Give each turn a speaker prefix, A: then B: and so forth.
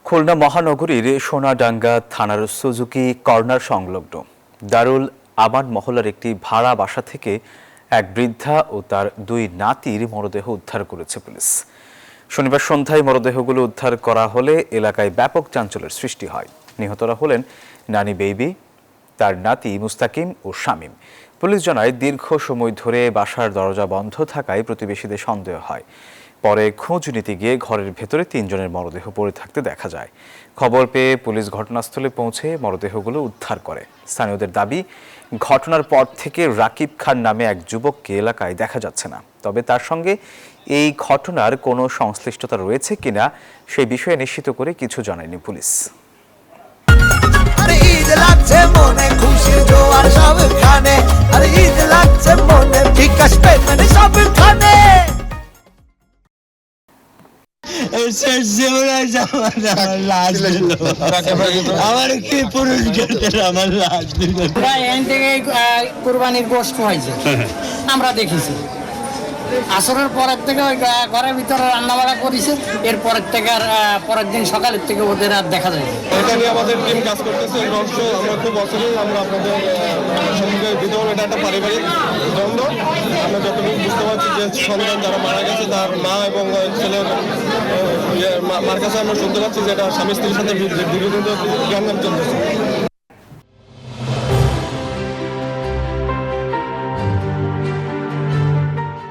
A: খুলনা মহানগরীর সোনাডাঙ্গা থানার Suzuki corner সংলগ্ন দারুল আমান মহল্লার একটি ভাড়া বাসা থেকে এক বৃদ্ধা ও তার দুই নাতির মরদেহ উদ্ধার করেছে পুলিশ। শনিবার সন্ধ্যায় মরদেহগুলো উদ্ধার করা হলে এলাকায় ব্যাপক চাঞ্চল্যের সৃষ্টি হয়। নিহতরা হলেন নানি বেবি, তার নাতি মুস্তাকিম ও শামীম। পুলিশ জানায়, দীর্ঘ সময় ধরে বাসার দরজা বন্ধ থাকায় প্রতিবেশীদের সন্দেহ হয়। পরে খোঁজ নিতে গিয়ে ঘরের ভেতরে তিনজনের মরদেহ পড়ে থাকতে দেখা যায়। খবর পেয়ে পুলিশ ঘটনাস্থলে পৌঁছে মরদেহগুলো উদ্ধার করে। স্থানীয়দের দাবি, ঘটনার পর থেকে রাকিব খান নামে এক যুবককে এলাকায় দেখা যাচ্ছে না। তবে তার সঙ্গে এই ঘটনার কোনো সংশ্লিষ্টতা রয়েছে কিনা সেই বিষয়ে নিশ্চিত করে কিছু জানায়নি পুলিশ।
B: কুরবানির গোশত হয়েছে আমরা দেখেছি। আসরের পরের থেকে ওই ঘরের ভিতরে রান্নাবাড়া করেছে, এরপরের থেকে আর পরের দিন সকালের থেকে ওদের আর দেখা যায়।
C: এটা নিয়ে আমাদের টিম কাজ করতেছে। এই রহস্য আমরা খুব অচিরেই আমরা আপনাদের সম্মুখে দিতে পারবো। এটা একটা পারিবারিক দ্বন্দ্ব। আমরা যতটুকু বুঝতে পারছি যে সন্তান যারা মারা গেছে তার মা এবং ছেলের মার কাছে আমরা শুনতে পাচ্ছি যে এটা স্বামী স্ত্রীর সাথে দীর্ঘদিন জ্ঞান চলতেছে।